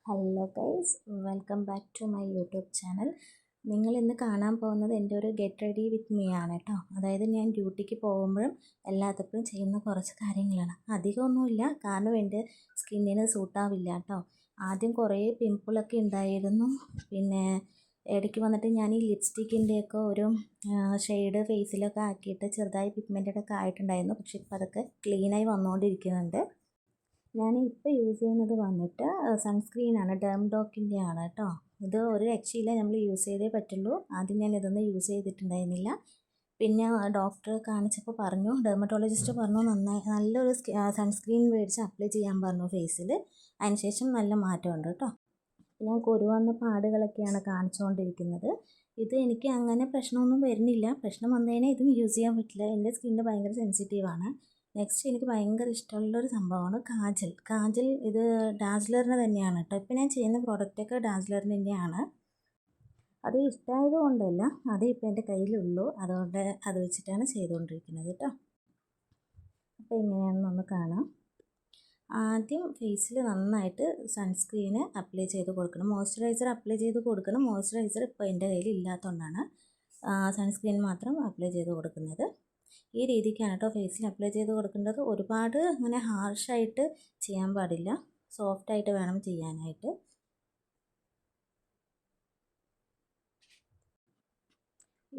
Hello guys, welcome back to my YouTube channel. നിങ്ങൾ ഇന്ന് കാണാൻ പോകുന്നത് എൻ്റെ ഒരു ഗെറ്റ് റെഡി വിത്ത് മീ ആണ് കേട്ടോ. അതായത് ഞാൻ ഡ്യൂട്ടിക്ക് പോകുമ്പോഴും എല്ലാത്തപ്പോഴും ചെയ്യുന്ന കുറച്ച് കാര്യങ്ങളാണ്. അധികമൊന്നുമില്ല, കാരണം എൻ്റെ സ്കിന്നിന് സൂട്ടാവില്ല കേട്ടോ. ആദ്യം കുറേ പിമ്പിളൊക്കെ ഉണ്ടായിരുന്നു. പിന്നെ ഇടയ്ക്ക് വന്നിട്ട് ഞാൻ ഈ ലിപ്സ്റ്റിക്കിൻ്റെയൊക്കെ ഒരു ഷെയ്ഡ് ഫേസിലൊക്കെ ആക്കിയിട്ട് ചെറുതായി പിഗ്മെൻറ്റഡ് ഒക്കെ ആയിട്ടുണ്ടായിരുന്നു. പക്ഷേ ഇപ്പോൾ അതൊക്കെ ക്ലീനായി വന്നുകൊണ്ടിരിക്കുന്നുണ്ട്. ഞാൻ ഇപ്പോൾ യൂസ് ചെയ്യുന്നത് വന്നിട്ട് സൺസ്ക്രീനാണ്, ഡെർംഡോക്കിൻ്റെ ആണ് കേട്ടോ. ഇത് ഒരു രക്ഷയില്ല, നമ്മൾ യൂസ് ചെയ്തേ പറ്റുള്ളൂ. ആദ്യം ഞാൻ ഇതൊന്നും യൂസ് ചെയ്തിട്ടുണ്ടായിരുന്നില്ല. പിന്നെ ഡോക്ടറെ കാണിച്ചപ്പോൾ പറഞ്ഞു, ഡെർമറ്റോളജിസ്റ്റ് പറഞ്ഞു നല്ലൊരു സൺസ്ക്രീൻ മേടിച്ച് അപ്ലൈ ചെയ്യാൻ പറഞ്ഞു ഫേസിൽ. അതിനുശേഷം നല്ല മാറ്റമുണ്ട് കേട്ടോ. ഞാൻ കുരുവന്ന പാടുകളൊക്കെയാണ് കാണിച്ചുകൊണ്ടിരിക്കുന്നത്. ഇത് എനിക്ക് അങ്ങനെ പ്രശ്നമൊന്നും വരുന്നില്ല. പ്രശ്നം വന്നു കഴിഞ്ഞാൽ ഇതും യൂസ് ചെയ്യാൻ പറ്റില്ല. എൻ്റെ സ്കിന്ന് ഭയങ്കര സെൻസിറ്റീവാണ്. നെക്സ്റ്റ് എനിക്ക് ഭയങ്കര ഇഷ്ടമുള്ളൊരു സംഭവമാണ് കാജൽ. ഇത് ഡാസ്ലറിന് തന്നെയാണ് കേട്ടോ. ഇപ്പം ഞാൻ ചെയ്യുന്ന പ്രോഡക്റ്റൊക്കെ ഡാസ്ലറിന് തന്നെയാണ്. അത് ഇഷ്ടമായത് കൊണ്ടല്ല, അത് ഇപ്പം എൻ്റെ കയ്യിലുള്ളൂ. അതുകൊണ്ട് അത് വെച്ചിട്ടാണ് ചെയ്തുകൊണ്ടിരിക്കുന്നത് കേട്ടോ. അപ്പോൾ എങ്ങനെയാണെന്നൊന്ന് കാണാം. ആദ്യം ഫേസിൽ നന്നായിട്ട് സൺസ്ക്രീന് അപ്ലൈ ചെയ്ത് കൊടുക്കണം. മോയ്സ്ചറൈസർ അപ്ലൈ ചെയ്ത് കൊടുക്കണം. മോയ്സ്ചറൈസർ ഇപ്പോൾ എൻ്റെ കയ്യിൽ ഇല്ലാത്തതുകൊണ്ടാണ് സൺസ്ക്രീൻ മാത്രം അപ്ലൈ ചെയ്ത് കൊടുക്കുന്നത്. ഈ രീതിക്കാണ് കേട്ടോ ഫേസിൽ അപ്ലൈ ചെയ്ത് കൊടുക്കേണ്ടത്. ഒരുപാട് അങ്ങനെ ഹാർഷായിട്ട് ചെയ്യാൻ പാടില്ല, സോഫ്റ്റായിട്ട് വേണം ചെയ്യാനായിട്ട്.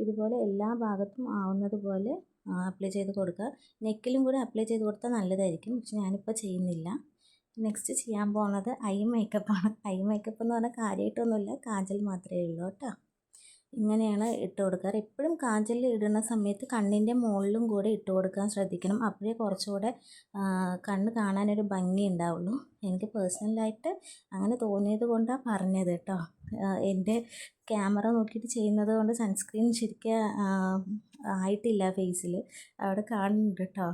ഇതുപോലെ എല്ലാ ഭാഗത്തും ആവുന്നത് പോലെ അപ്ലൈ ചെയ്ത് കൊടുക്കുക. നെക്കിലും കൂടെ അപ്ലൈ ചെയ്ത് കൊടുത്താൽ നല്ലതായിരിക്കും, പക്ഷെ ഞാനിപ്പോൾ ചെയ്യുന്നില്ല. നെക്സ്റ്റ് ചെയ്യാൻ പോകുന്നത് ഐ മേക്കപ്പാണ്. ഐ മേക്കപ്പ് എന്ന് പറഞ്ഞാൽ കാര്യമായിട്ടൊന്നുമില്ല, കാജൽ മാത്രമേ ഉള്ളൂ കേട്ടോ. ഇങ്ങനെയാണ് ഇട്ട് കൊടുക്കാറ്. എപ്പോഴും കാജൽ ഇടുന്ന സമയത്ത് കണ്ണിൻ്റെ മുകളിലും കൂടെ ഇട്ട് കൊടുക്കാൻ ശ്രദ്ധിക്കണം. അപ്പോഴേ കുറച്ചുകൂടെ കണ്ണ് കാണാനൊരു ഭംഗി ഉണ്ടാവുള്ളൂ. എനിക്ക് പേഴ്സണലായിട്ട് അങ്ങനെ തോന്നിയത് കൊണ്ടാണ് പറഞ്ഞത് കേട്ടോ. എൻ്റെ ക്യാമറ നോക്കിയിട്ട് ചെയ്യുന്നത് കൊണ്ട് സൺസ്ക്രീൻ ശരിക്കും ആയിട്ടില്ല ഫേസിൽ, അവിടെ കാണുന്നുണ്ട് കേട്ടോ.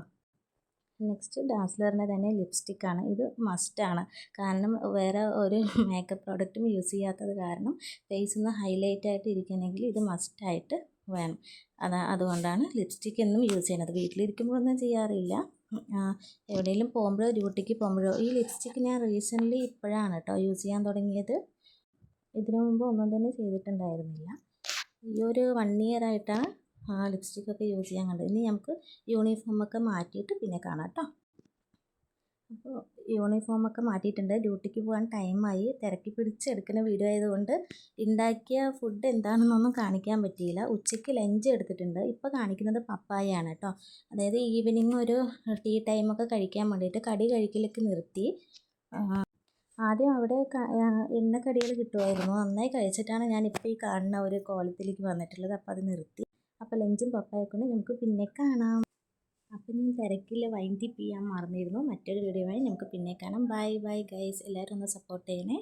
നെക്സ്റ്റ് ഡാസ്ലറിൻ്റെ തന്നെ ലിപ്സ്റ്റിക്കാണ്. ഇത് മസ്റ്റാണ്, കാരണം വേറെ ഒരു മേക്കപ്പ് പ്രോഡക്റ്റും യൂസ് ചെയ്യാത്തത് കാരണം ഫേസിൽ നിന്ന് ഹൈലൈറ്റ് ആയിട്ട് ഇരിക്കണമെങ്കിൽ ഇത് മസ്റ്റായിട്ട് വേണം. അതുകൊണ്ടാണ് ലിപ്സ്റ്റിക്ക് എന്നും യൂസ് ചെയ്യുന്നത്. വീട്ടിലിരിക്കുമ്പോഴൊന്നും ചെയ്യാറില്ല, എവിടെയെങ്കിലും പോകുമ്പോഴോ ഡ്യൂട്ടിക്ക് പോകുമ്പോഴോ. ഈ ലിപ്സ്റ്റിക്ക് ഞാൻ റീസെൻ്റ്ലി ഇപ്പോഴാണ് കേട്ടോ യൂസ് ചെയ്യാൻ തുടങ്ങിയത്. ഇതിനു മുമ്പ് ഒന്നും തന്നെ ചെയ്തിട്ടുണ്ടായിരുന്നില്ല. ഈ ഒരു 1 ഇയർ ആയിട്ടാണ് ലിപ്സ്റ്റിക്കൊക്കെ യൂസ് ചെയ്യാൻ കണ്ടത്. ഇനി നമുക്ക് യൂണിഫോമൊക്കെ മാറ്റിയിട്ട് പിന്നെ കാണാം കേട്ടോ. അപ്പോൾ യൂണിഫോമൊക്കെ മാറ്റിയിട്ടുണ്ട്. ഡ്യൂട്ടിക്ക് പോകാൻ ടൈമായി. തിരക്കി പിടിച്ചെടുക്കുന്ന വീഡിയോ ആയതുകൊണ്ട് ഉണ്ടാക്കിയ ഫുഡ് എന്താണെന്നൊന്നും കാണിക്കാൻ പറ്റിയില്ല. ഉച്ചയ്ക്ക് ലഞ്ച് എടുത്തിട്ടുണ്ട്. ഇപ്പോൾ കാണിക്കുന്നത് പപ്പായയാണ് കേട്ടോ. അതായത് ഈവനിങ് ഒരു ടീ ടൈമൊക്കെ കഴിക്കാൻ വേണ്ടിയിട്ട് കടി കഴിക്കലൊക്കെ നിർത്തി. ആദ്യം അവിടെ എണ്ണക്കടികൾ കിട്ടുമായിരുന്നു, നന്നായി കഴിച്ചിട്ടാണ് ഞാനിപ്പോൾ ഈ കാണുന്ന ഒരു കോലത്തിലേക്ക് വന്നിട്ടുള്ളത്. അപ്പോൾ അത് നിർത്തി. അപ്പോൾ ലഞ്ചും പപ്പായൊക്കെ നമുക്ക് പിന്നെ കാണാം. അപ്പോൾ ഞാൻ തിരക്കിൽ വൈൻഡപ്പ് ചെയ്യാൻ മറന്നിരുന്നു. മറ്റൊരു വീഡിയോയുമായി നമുക്ക് പിന്നെ കാണാം. ബൈ ബൈ ഗൈസ്, എല്ലാവരും ഒന്ന് സപ്പോർട്ട് ചെയ്യണേ.